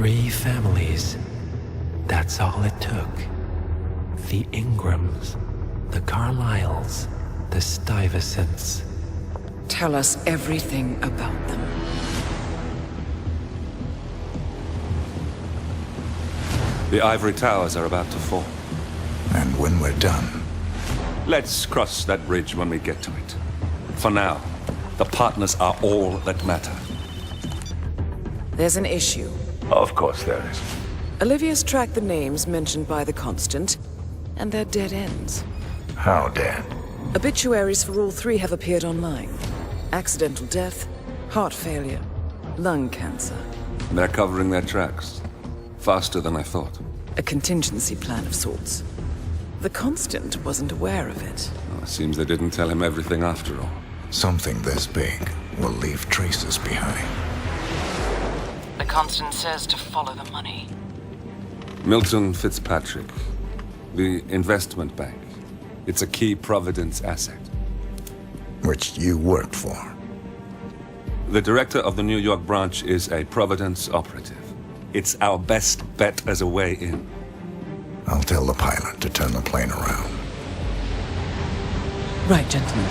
3 families. That's all it took. The Ingrams, the Carlyles, the Stuyvesants. Tell us everything about them. The ivory towers are about to fall. And when we're done, Let's cross that bridge when we get to it. For now, the partners are all that matter. There's an issue. of course there is. Olivia's tracked the names mentioned by the Constant, and they're dead ends. How dead? Obituaries for all 3 have appeared online. Accidental death, heart failure, lung cancer. They're covering their tracks. Faster than I thought. A contingency plan of sorts. The Constant wasn't aware of it. Well, it seems they didn't tell him everything after all. Something this big will leave traces behind. The Constant says to follow the money. Milton Fitzpatrick. The investment bank. It's a key Providence asset. Which you worked for. The director of the New York branch is a Providence operative. It's our best bet as a way in. I'll tell the pilot to turn the plane around. Right, gentlemen.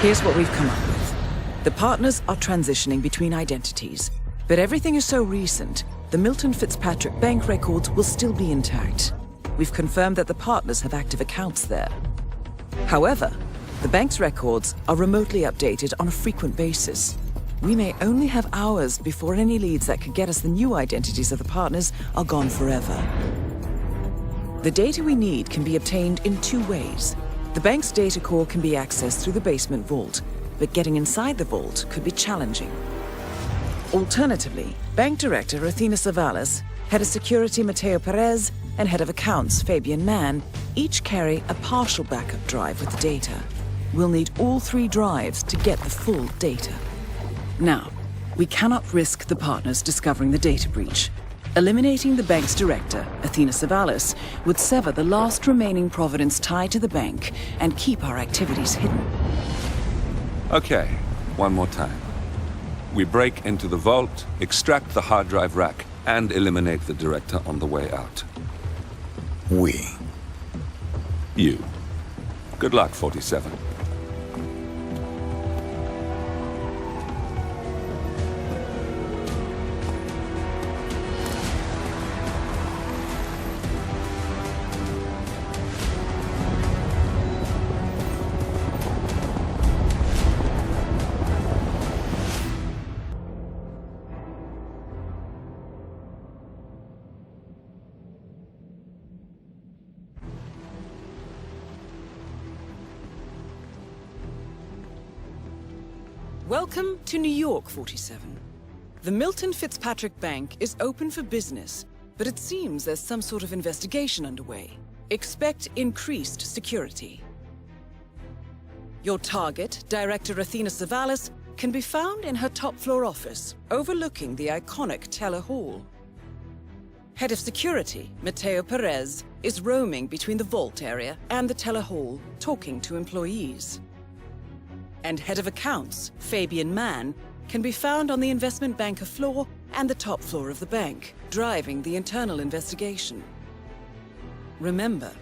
Here's what we've come up with. The partners are transitioning between identities, but everything is so recent, the Milton Fitzpatrick bank records will still be intact. We've confirmed that the partners have active accounts there. However, the bank's records are remotely updated on a frequent basis. We may only have hours before any leads that could get us the new identities of the partners are gone forever. The data we need can be obtained in 2 ways. The bank's data core can be accessed through the basement vault, but getting inside the vault could be challenging. Alternatively, Bank Director Athena Savalas, Head of Security Mateo Perez, and Head of Accounts Fabian Mann each carry a partial backup drive with the data. We'll need all 3 drives to get the full data. Now, we cannot risk the partners discovering the data breach. Eliminating the bank's director, Athena Savalas, would sever the last remaining Providence tie to the bank and keep our activities hidden. Okay, one more time. We break into the vault, extract the hard drive rack, and eliminate the director on the way out. We. You. Good luck, 47. Welcome to New York, 47. The Milton Fitzpatrick Bank is open for business, but it seems there's some sort of investigation underway. Expect increased security. Your target, Director Athena Savalas, can be found in her top-floor office, overlooking the iconic Teller Hall. Head of Security, Mateo Perez, is roaming between the vault area and the Teller Hall, talking to employees. And Head of Accounts, Fabian Mann, can be found on the investment banker floor and the top floor of the bank, driving the internal investigation. Remember,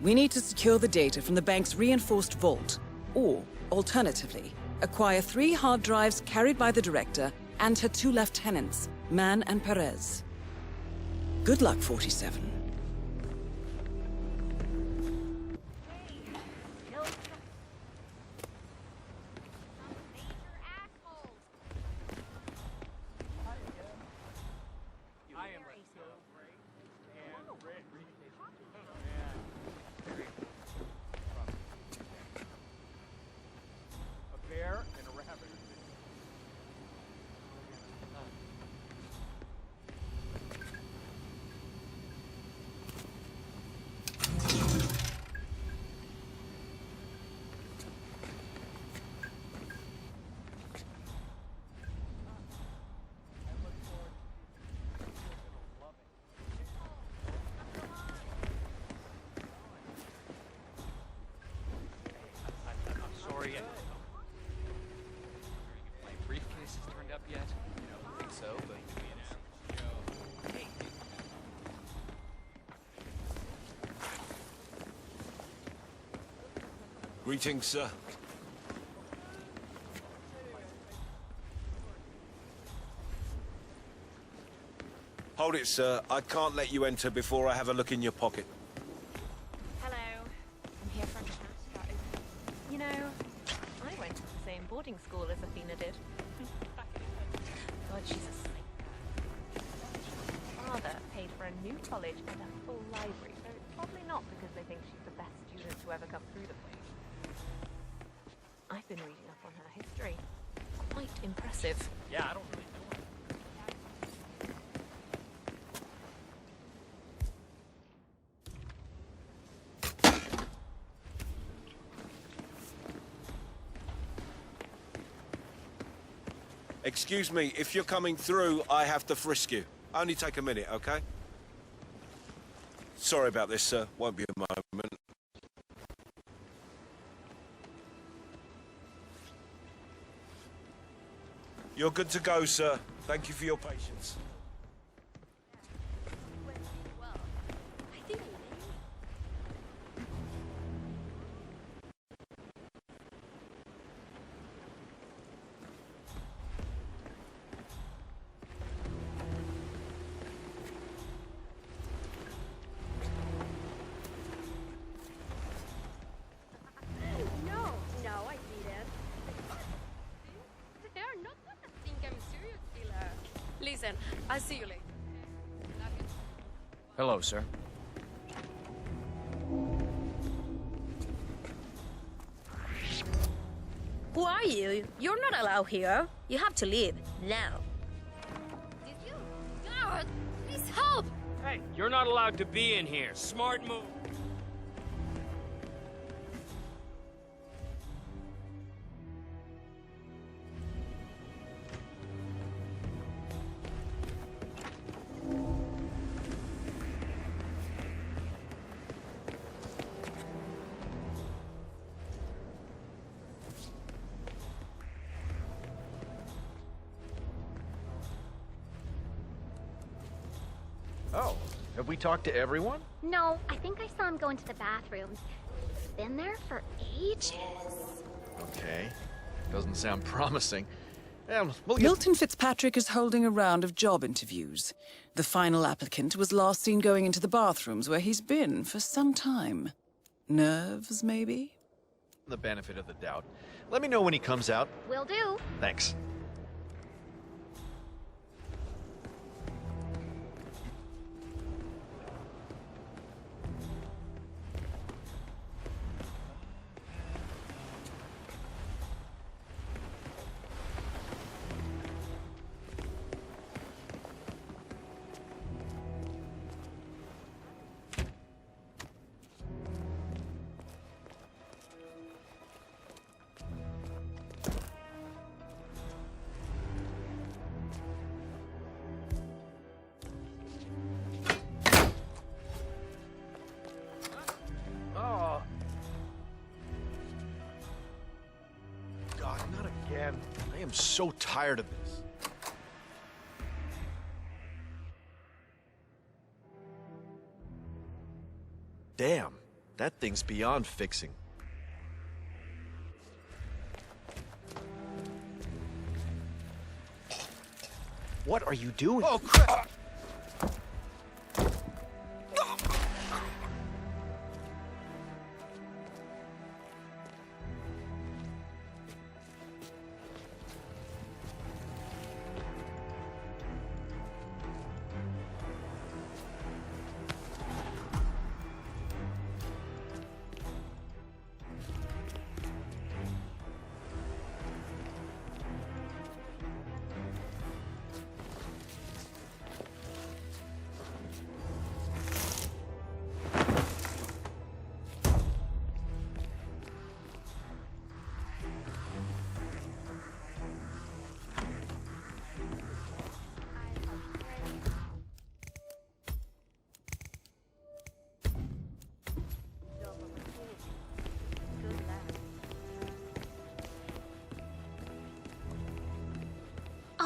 we need to secure the data from the bank's reinforced vault, or, alternatively, acquire 3 hard drives carried by the director and her 2 lieutenants, Mann and Perez. Good luck, 47. Greetings, sir. Hold it, sir. I can't let you enter before I have a look in your pocket. Hello. I'm here for a chat about Open. You know, I went to the same boarding school as Athena did. God, she's a saint. My father paid for a new college and a full library, so it's probably not because they think she's the best student to ever come through the place. I've been reading up on her history. Quite impressive. Yeah, I don't really know her. Excuse me, if you're coming through, I have to frisk you. Only take a minute, okay? Sorry about this, sir. Won't be a moment. You're good to go, sir. Thank you for your patience. No, I didn't. They are not gonna think I'm a serial killer. Listen, I'll see you later. Hello, sir. Who are you? You're not allowed here. You have to leave now. Did you? God, please help! Hey, you're not allowed to be in here. Smart move. Oh, have we talked to everyone? No, I think I saw him go into the bathrooms. He's been there for ages. Okay, doesn't sound promising. We'll get... Milton Fitzpatrick is holding a round of job interviews. The final applicant was last seen going into the bathrooms where he's been for some time. Nerves, maybe? the benefit of the doubt. Let me know when he comes out. Will do. Thanks. God, not again. I am so tired of this. Damn, that thing's beyond fixing. What are you doing? Oh, crap!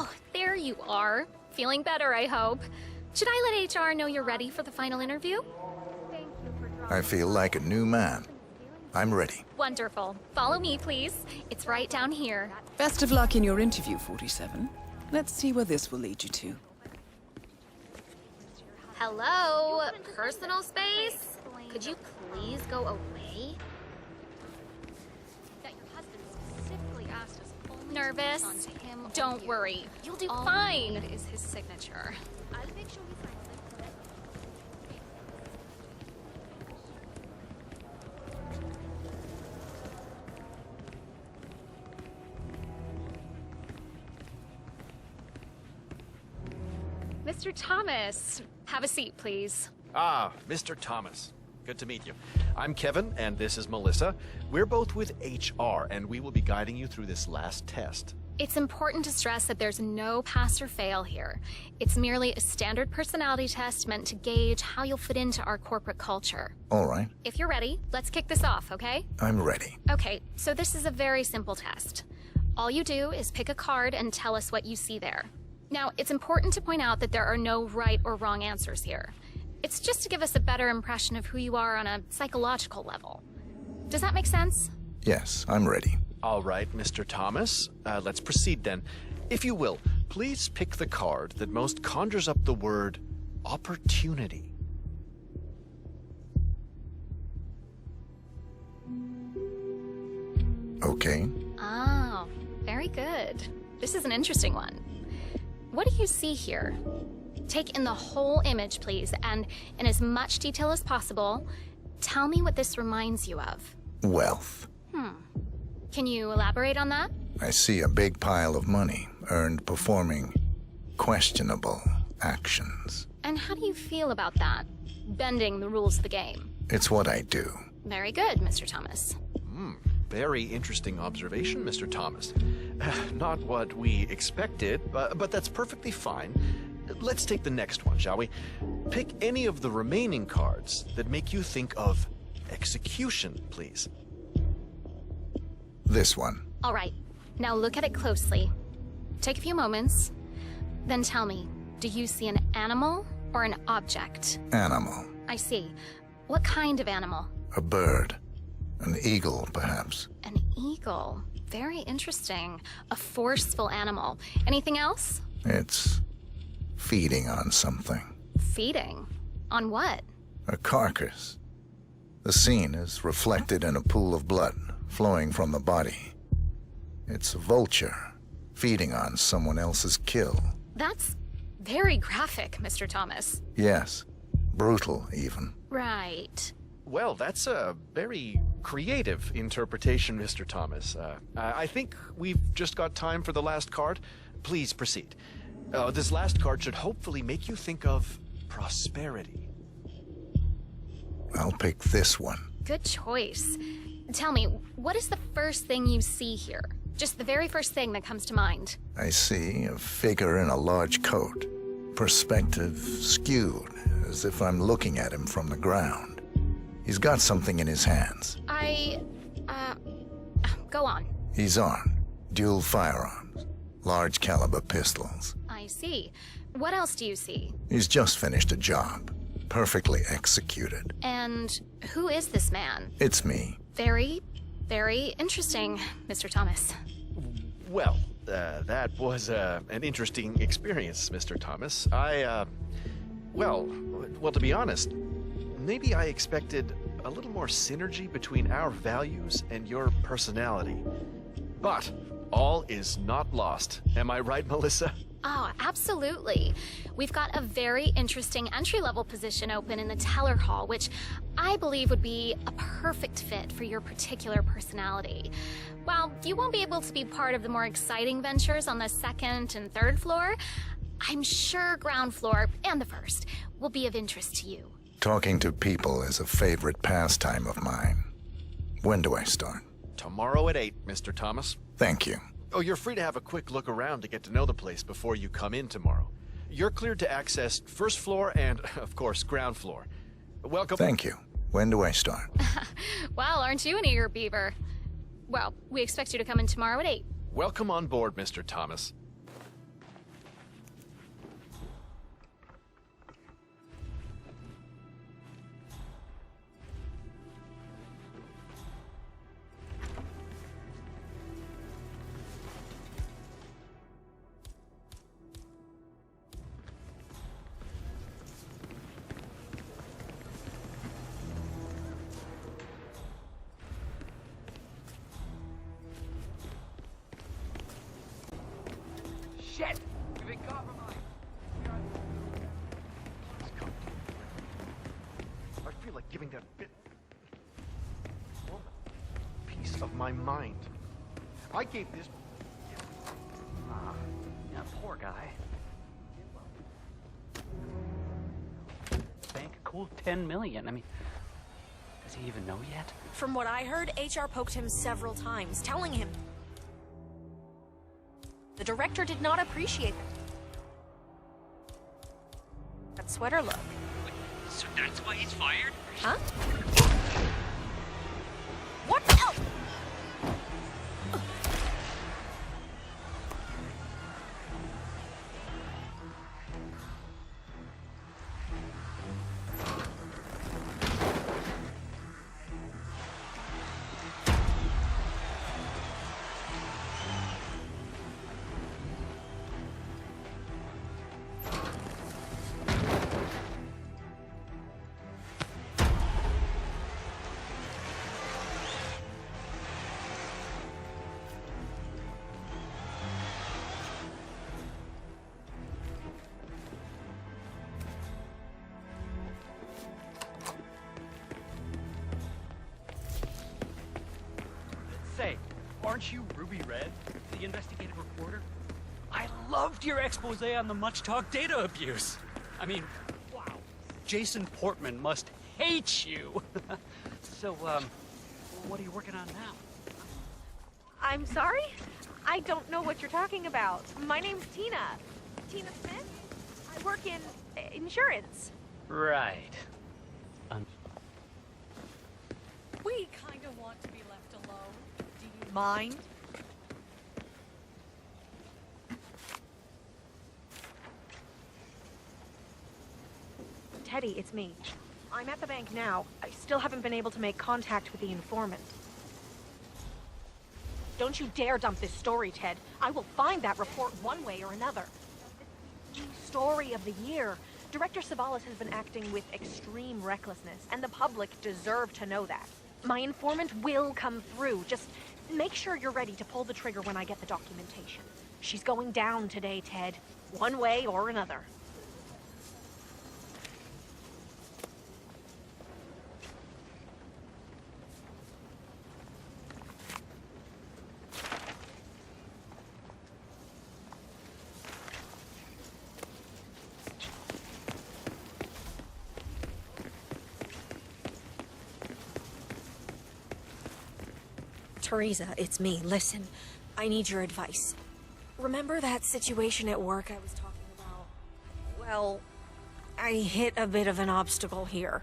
Oh, there you are. Feeling better, I hope. Should I let HR know you're ready for the final interview? I feel like a new man. I'm ready. Wonderful. Follow me, please. It's right down here. Best of luck in your interview, 47. Let's see where this will lead you to. Hello? Personal space? Could you please go away? That your husband specifically asked us only to Nervous? pass on to him or Don't you. worry. You'll do All fine. we need is his signature. I'll make sure he signs it. Mr. Thomas, have a seat, please. Ah, Mr. Thomas. Good to meet you. I'm Kevin, and this is Melissa. We're both with HR, and we will be guiding you through this last test. It's important to stress that there's no pass or fail here. It's merely a standard personality test meant to gauge how you'll fit into our corporate culture. All right, If you're ready, let's kick this off, okay? I'm ready. Okay, so this is a very simple test. All you do is pick a card and tell us what you see there. Now, it's important to point out that there are no right or wrong answers here. It's just to give us a better impression of who you are on a psychological level. Does that make sense? Yes, I'm ready. All right, Mr. Thomas. Let's proceed then. If you will, please pick the card that most conjures up the word opportunity. Okay. Oh, very good. This is an interesting one. What do you see here? Take in the whole image, please, and in as much detail as possible, tell me what this reminds you of. Wealth. Can you elaborate on that? I see a big pile of money earned performing questionable actions. And how do you feel about that? Bending the rules of the game. It's what I do. Very good, Mr. Thomas. Very interesting observation, Mr. Thomas. Not what we expected, but that's perfectly fine. Let's take the next one, shall we? Pick any of the remaining cards that make you think of execution, please. This one. All right, now look at it closely. Take a few moments, then tell me, do you see an animal or an object? Animal. I see. What kind of animal? A bird. An eagle, perhaps. An eagle. Very interesting. A forceful animal. Anything else? It's feeding on something. Feeding. On what? A carcass. The scene is reflected in a pool of blood flowing from the body. It's a vulture feeding on someone else's kill. That's very graphic, Mr. Thomas. Yes, brutal even. Right. Well, that's a very creative interpretation, Mr. Thomas. I think we've just got time for the last card. Please proceed. This last card should hopefully make you think of prosperity. I'll pick this one. Good choice. Tell me, what is the first thing you see here? Just the very first thing that comes to mind. I see a figure in a large coat, perspective skewed, as if I'm looking at him from the ground. He's got something in his hands. Go on. He's armed, dual firearms, large caliber pistols. I see. What else do you see? He's just finished a job, perfectly executed. And who is this man? It's me. Very, very interesting, Mr. Thomas. Well, that was an interesting experience, Mr. Thomas. Well, to be honest, maybe I expected a little more synergy between our values and your personality. But all is not lost. Am I right, Melissa? Oh, absolutely. We've got a very interesting entry-level position open in the teller hall, which I believe would be a perfect fit for your particular personality. While you won't be able to be part of the more exciting ventures on the second and third floor, I'm sure ground floor and the first will be of interest to you. Talking to people is a favorite pastime of mine. When do I start? Tomorrow at 8, Mr. Thomas. Thank you. Oh, you're free to have a quick look around to get to know the place before you come in tomorrow. You're cleared to access first floor and, of course, ground floor. Welcome. Thank you. When do I start? Well, aren't you an eager beaver? Well, we expect you to come in tomorrow at 8. Welcome on board, Mr. Thomas. Shit! We've been compromised. I feel like giving that bit woman a piece of my mind. I gave this. Yeah, poor guy. Bank a cool 10 million. I mean, does he even know yet? From what I heard, HR poked him several times, telling him the director did not appreciate that sweater look. Wait, so that's why he's fired? Huh? What the hell? Say, aren't you Ruby Red, the investigative reporter? I loved your expose on the much-talked data abuse. I mean, wow. Jason Portman must hate you. So, what are you working on now? I'm sorry? I don't know what you're talking about. My name's Tina. Tina Smith? I work in insurance. Right. We kind of want to be left alone. Do you mind? Teddy, it's me. I'm at the bank now. I still haven't been able to make contact with the informant. Don't you dare dump this story, Ted. I will find that report one way or another. This is the story of the year. Director Savalas has been acting with extreme recklessness, and the public deserve to know that. My informant will come through. Just make sure you're ready to pull the trigger when I get the documentation. She's going down today, Ted. One way or another. Teresa, it's me. Listen, I need your advice. Remember that situation at work I was talking about? Well, I hit a bit of an obstacle here.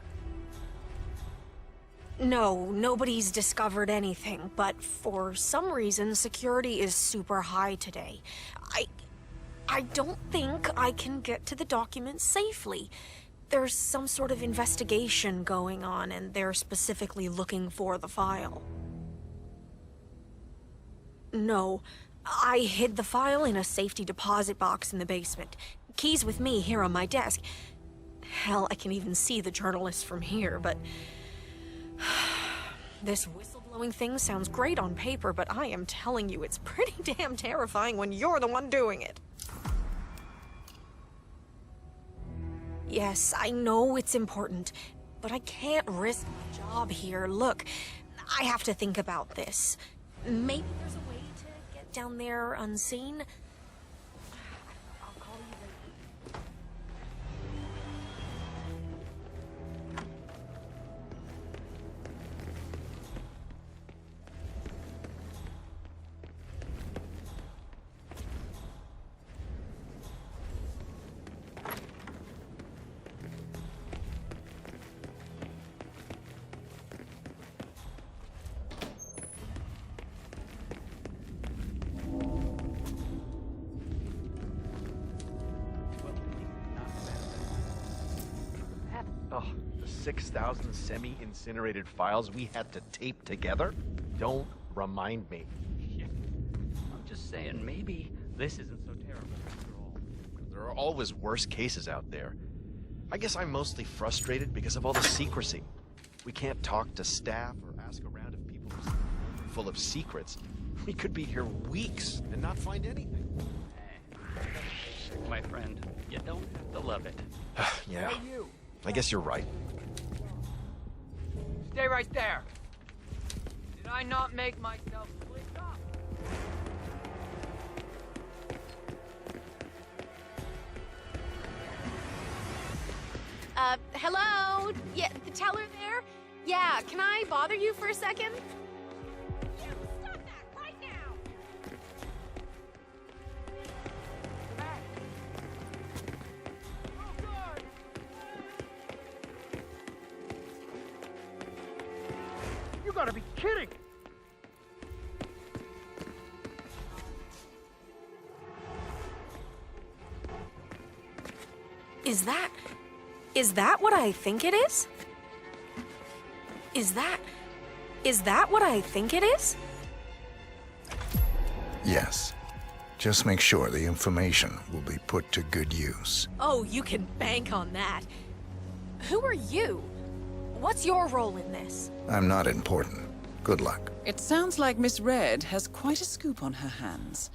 No, nobody's discovered anything, but for some reason, security is super high today. I don't think I can get to the documents safely. There's some sort of investigation going on, and they're specifically looking for the file. No, I hid the file in a safety deposit box in the basement. Keys with me here on my desk. Hell, I can even see the journalist from here, but... This whistleblowing thing sounds great on paper, but I am telling you, it's pretty damn terrifying when you're the one doing it. Yes, I know it's important, but I can't risk my job here. Look, I have to think about this. Maybe there's a way to get down there unseen. I'll call you later. Oh, the 6,000 semi-incinerated files we had to tape together? Don't remind me. Yeah. I'm just saying, maybe this isn't so terrible after all. There are always worse cases out there. I guess I'm mostly frustrated because of all the secrecy. We can't talk to staff or ask around if people are full of secrets. We could be here weeks and not find anything. perfect, my friend. You don't have to love it. Yeah, I guess you're right. Stay right there. Did I not make myself clear? Hello? Yeah, the teller there? Yeah, can I bother you for a second? You stop that right now! You gotta be kidding! Is that what I think it is? Is that what I think it is? Yes. Just make sure the information will be put to good use. Oh, you can bank on that. Who are you? What's your role in this? I'm not important. Good luck. It sounds like Miss Red has quite a scoop on her hands.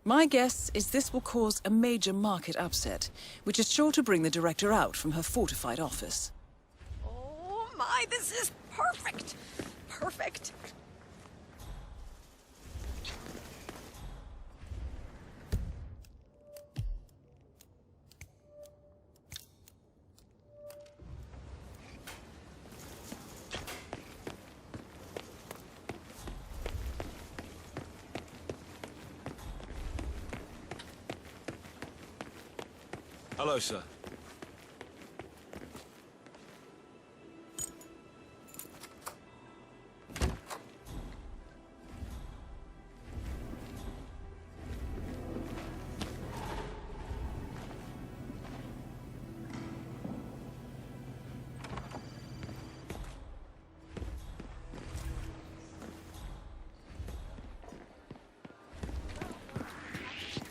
My guess is this will cause a major market upset, which is sure to bring the director out from her fortified office. Oh my, this is perfect! Perfect. Hello, sir.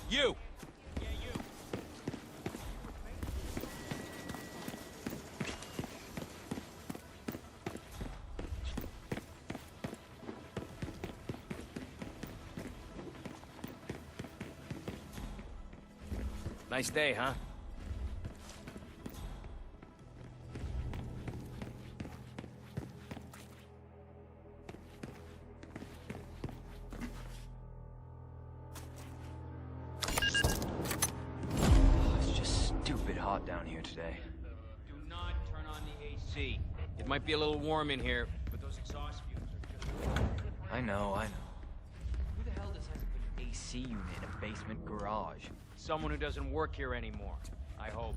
You! Nice day, huh? It's just stupid hot down here today. Do not turn on the AC. It might be a little warm in here, but those exhaust fumes are just... I know. Who the hell just has a good AC unit in a basement garage? Someone who doesn't work here anymore, I hope.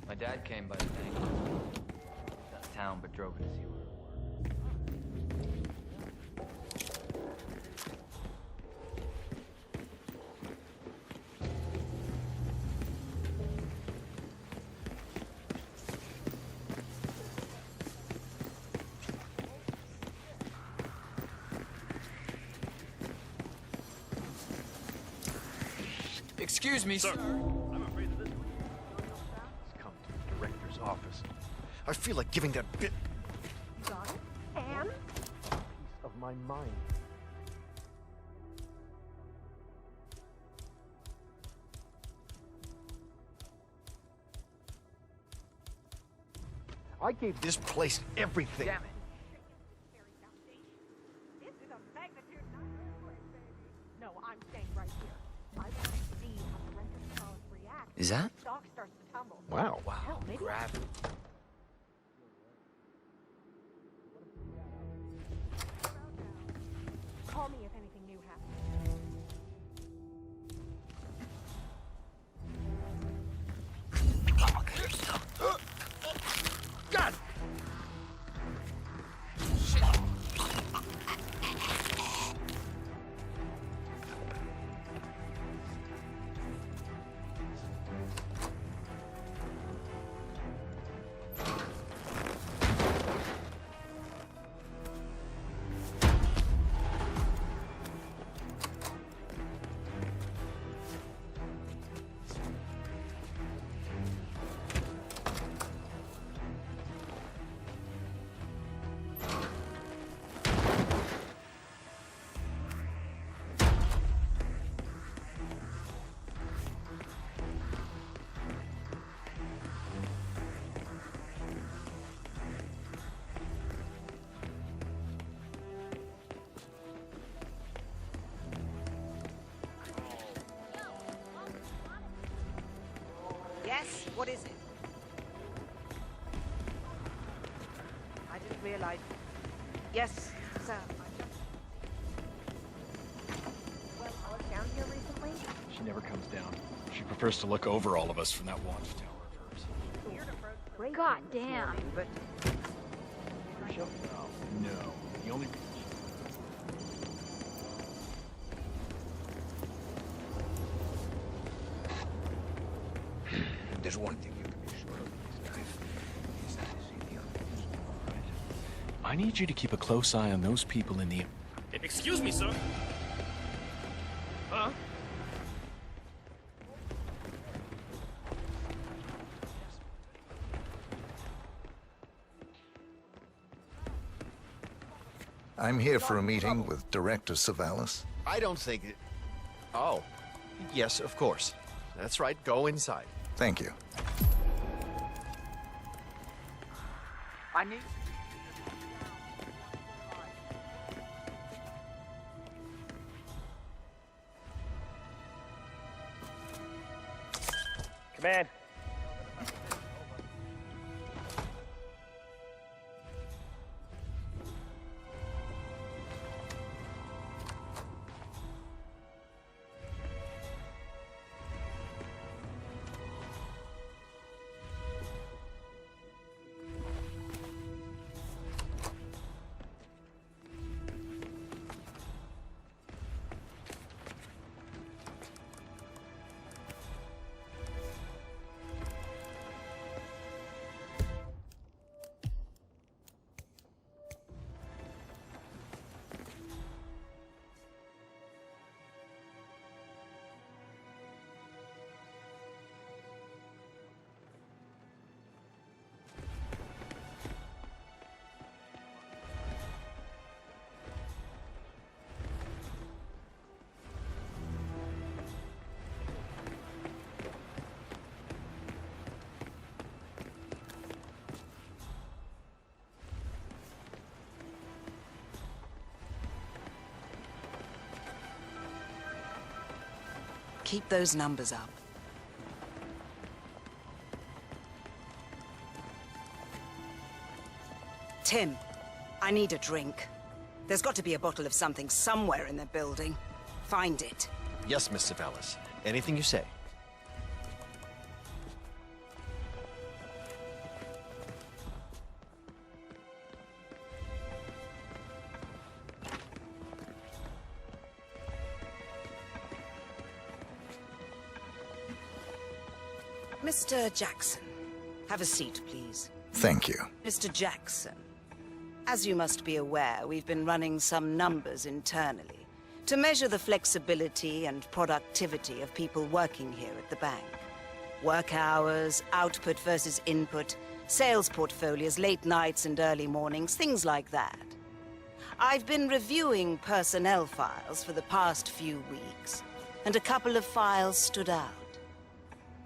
My dad came by the bank. Out of town, but drove in to see where we were. Excuse me, sir. I'm afraid of this. Let's come to the director's office. I feel like giving that bit Got it? And? of my mind. I gave this place everything. Damn it. This is a magnitude 9 earthquake, baby. No, I'm staying right here. I want to see how the rest of the solid react. Is that? The stock starts to tumble. Wow. Hell, maybe Gravity. call me if anything new happens. God! Yes, what is it? I didn't realize... Yes, sir. Well, I was down here recently. She never comes down. She prefers to look over all of us from that watchtower of hers. God damn. But No. The only... There's one thing you can be sure of in this life, is that I see the others. All right? I need you to keep a close eye on those people in the... Excuse me, sir. Huh? I'm here for a meeting with Director Savalas. I don't think it... Oh. Yes, of course. That's right. Go inside. Thank you. I knew... Command. Keep those numbers up. Tim, I need a drink. There's got to be a bottle of something somewhere in the building. Find it. Yes, Miss Savalas. Anything you say. Mr. Jackson, have a seat, please. Thank you. Mr. Jackson, as you must be aware, we've been running some numbers internally to measure the flexibility and productivity of people working here at the bank. Work hours, output versus input, sales portfolios, late nights and early mornings, things like that. I've been reviewing personnel files for the past few weeks, and a couple of files stood out.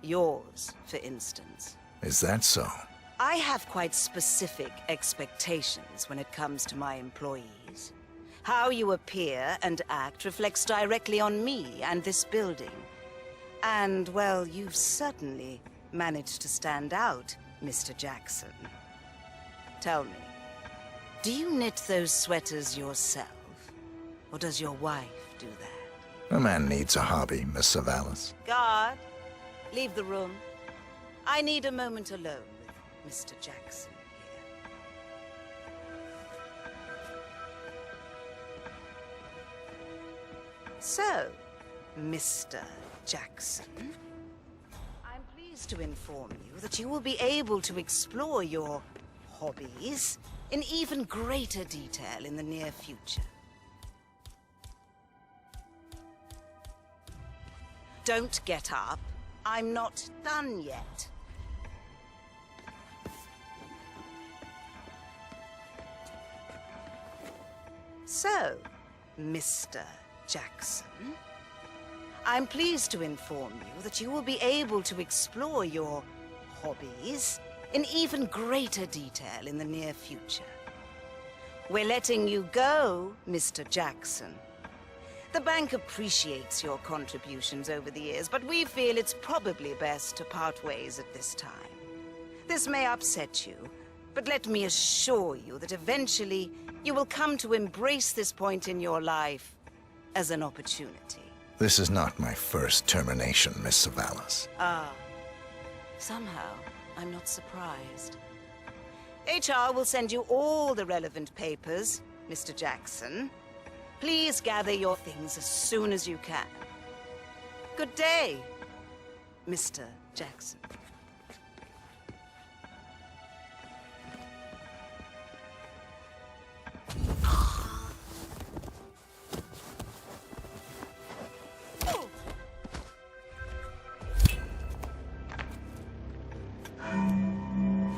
Yours, for instance. Is that so? I have quite specific expectations when it comes to my employees. How you appear and act reflects directly on me and this building. And, well, you've certainly managed to stand out, Mr. Jackson. Tell me, do you knit those sweaters yourself? Or does your wife do that? A man needs a hobby, Miss Savalas. Guard, leave the room. I need a moment alone with Mr. Jackson here. So, Mr. Jackson, I'm pleased to inform you that you will be able to explore your hobbies in even greater detail in the near future. Don't get up. I'm not done yet. So, Mr. Jackson, I'm pleased to inform you that you will be able to explore your hobbies in even greater detail in the near future. We're letting you go, Mr. Jackson. The bank appreciates your contributions over the years, but we feel it's probably best to part ways at this time. This may upset you, but let me assure you that eventually you will come to embrace this point in your life as an opportunity. This is not my first termination, Miss Savalas. Ah, somehow I'm not surprised. HR will send you all the relevant papers, Mr. Jackson. Please gather your things as soon as you can. Good day, Mr. Jackson.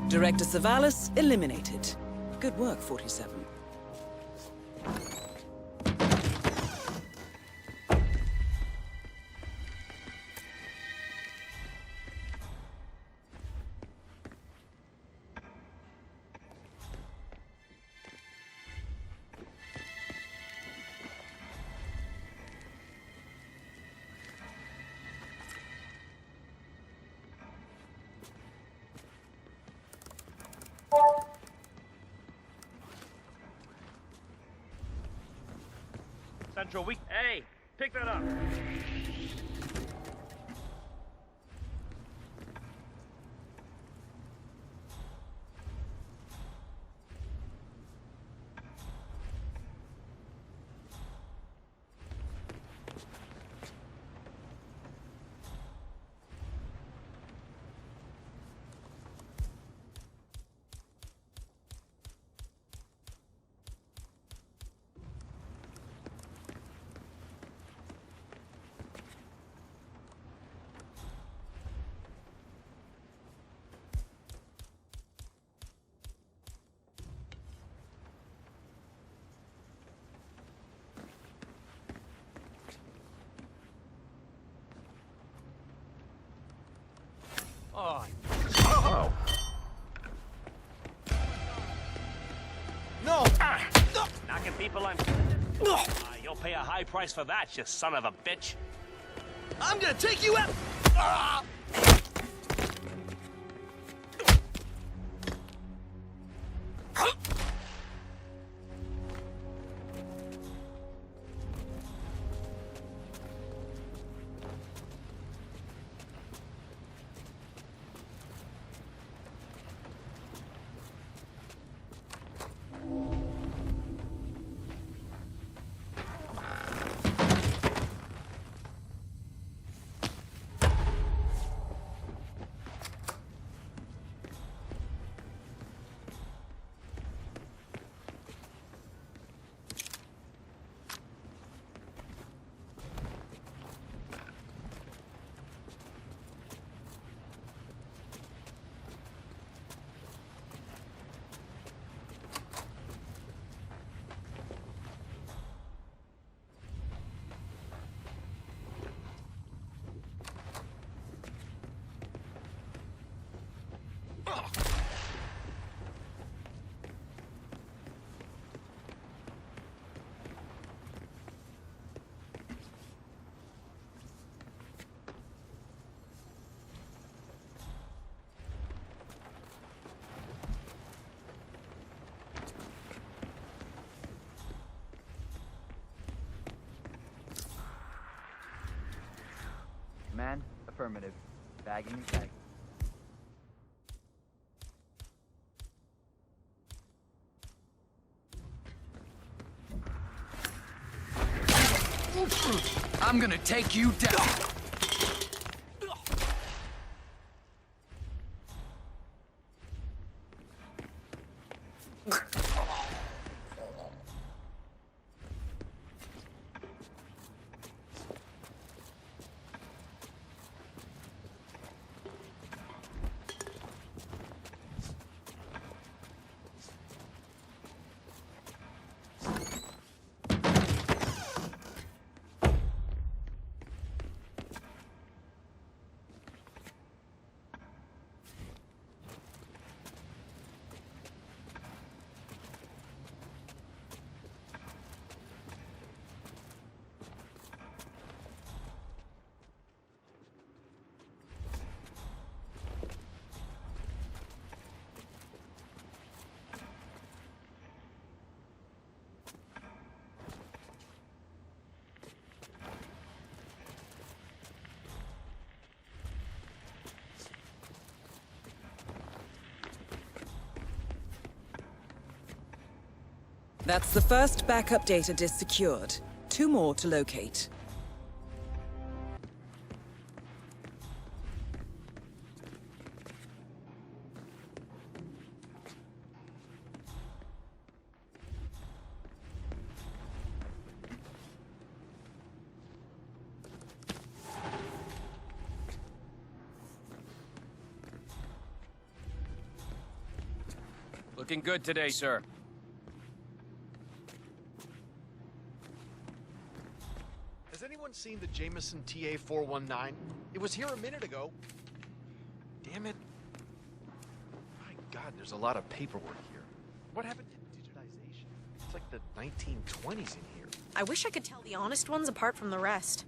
Director Savalas eliminated. Good work, 47. Central weak. Hey, pick that up. Oh. Oh. No! Knocking people on... you'll pay a high price for that, you son of a bitch. I'm gonna take you out! Ah! Command, affirmative. Bagging and tagging. I'm gonna take you down. That's the first backup data disk secured. 2 more to locate. Looking good today, sir. Has anyone seen the Jameson TA-419? It was here a minute ago. Damn it. My God, there's a lot of paperwork here. What happened to digitization? It's like the 1920s in here. I wish I could tell the honest ones apart from the rest.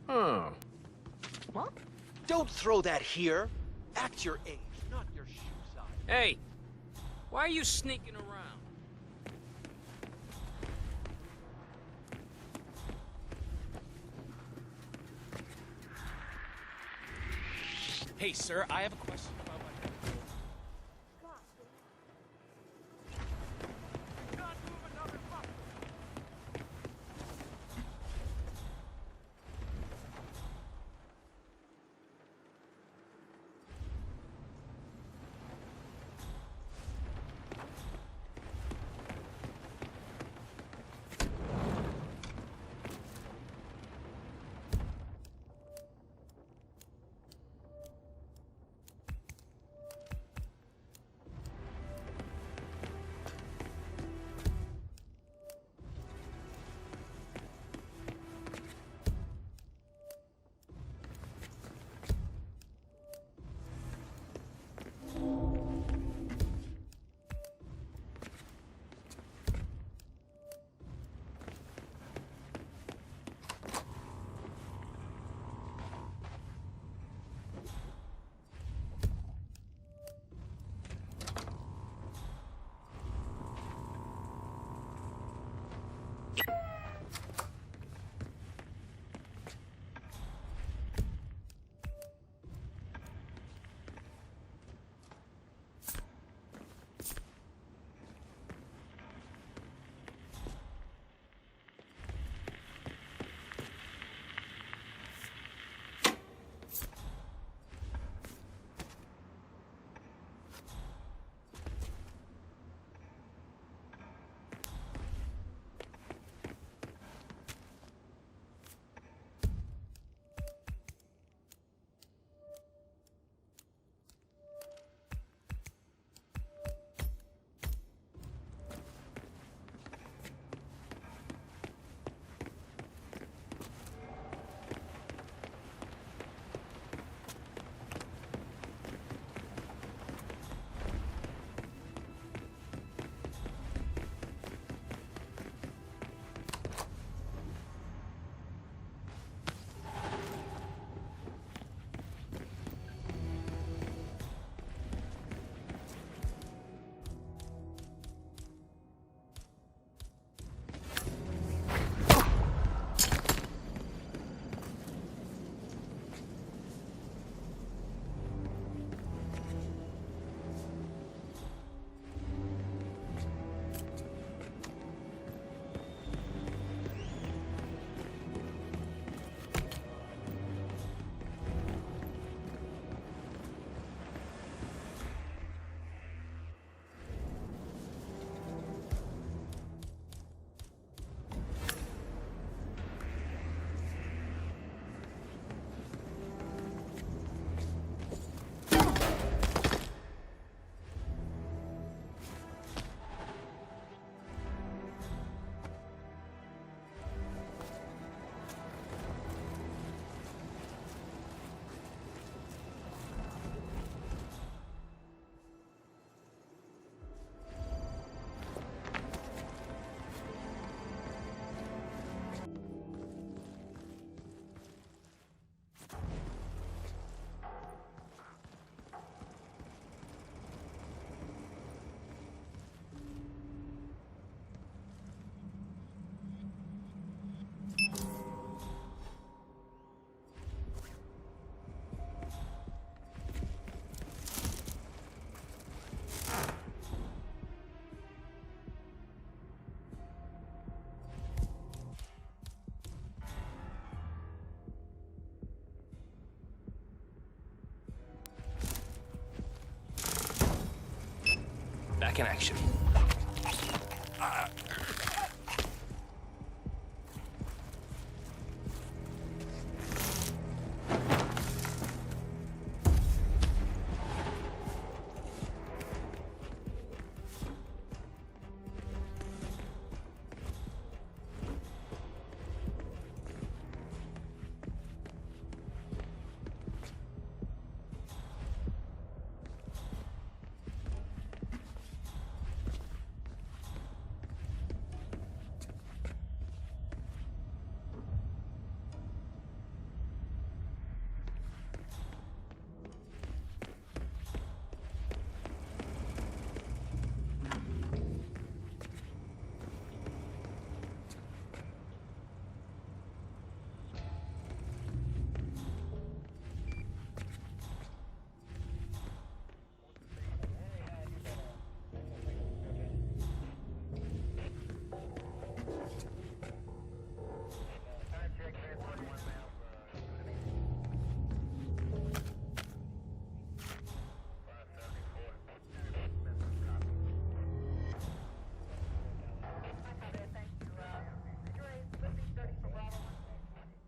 Huh. What? Don't throw that here. Act your age, not your shoe size. Hey, why are you sneaking around? Hey, sir, I have a question about my... connection.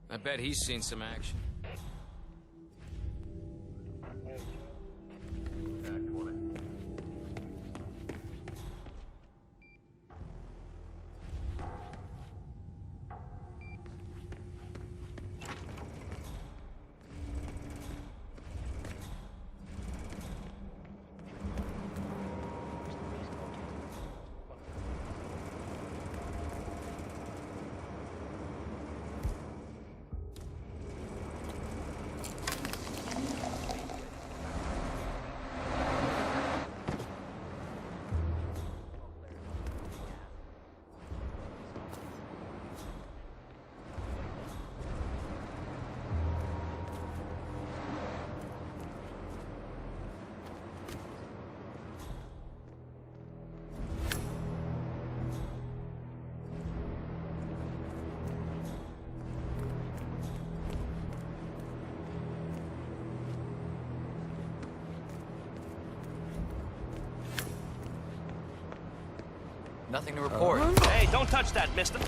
I bet he's seen some action. Nothing to report. Hey, don't touch that, mister.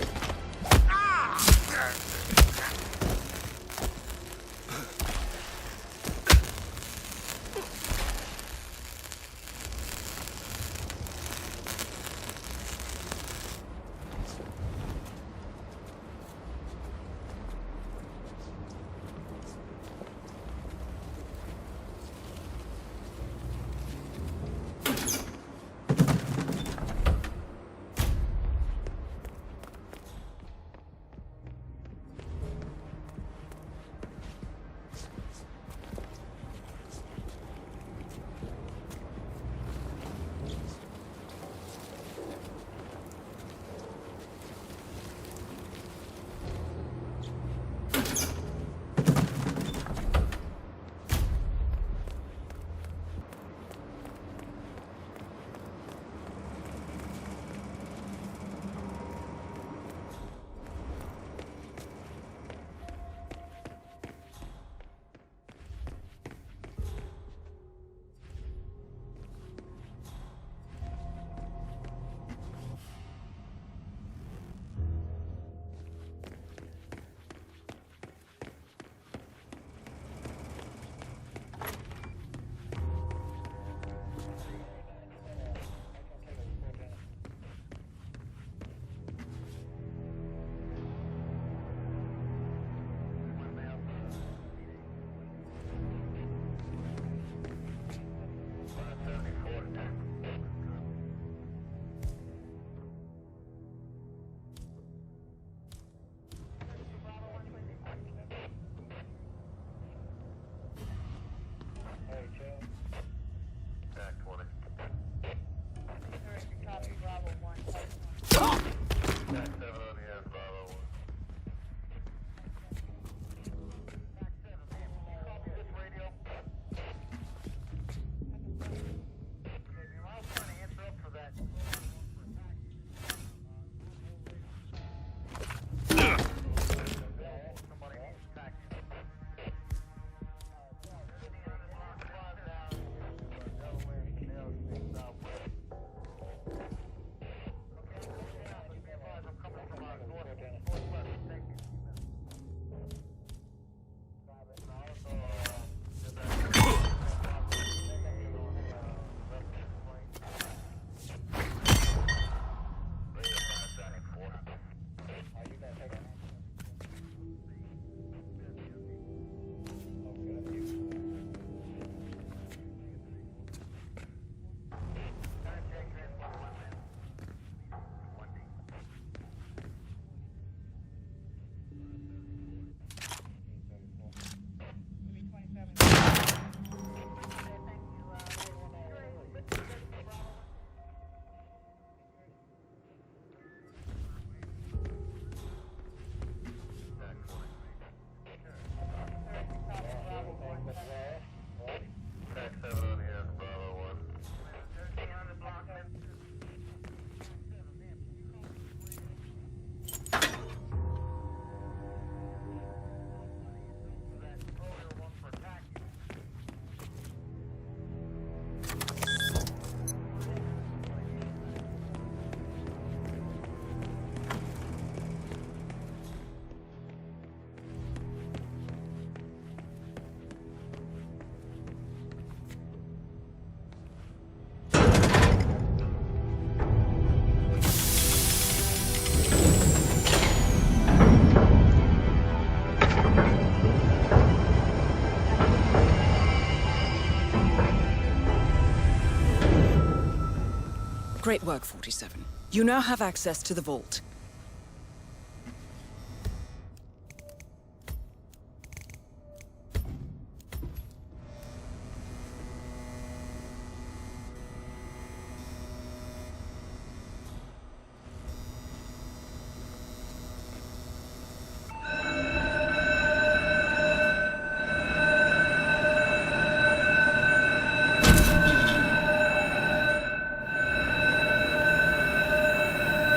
Great work, 47. You now have access to the vault.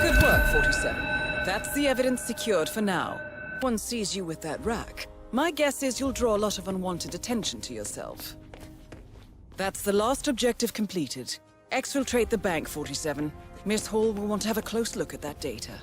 Good work, 47. That's the evidence secured for now. One sees you with that rack. My guess is you'll draw a lot of unwanted attention to yourself. That's the last objective completed. Exfiltrate the bank, 47. Miss Hall will want to have a close look at that data.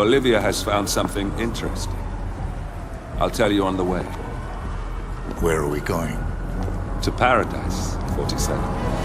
Olivia has found something interesting. I'll tell you on the way. Where are we going? To paradise, 47.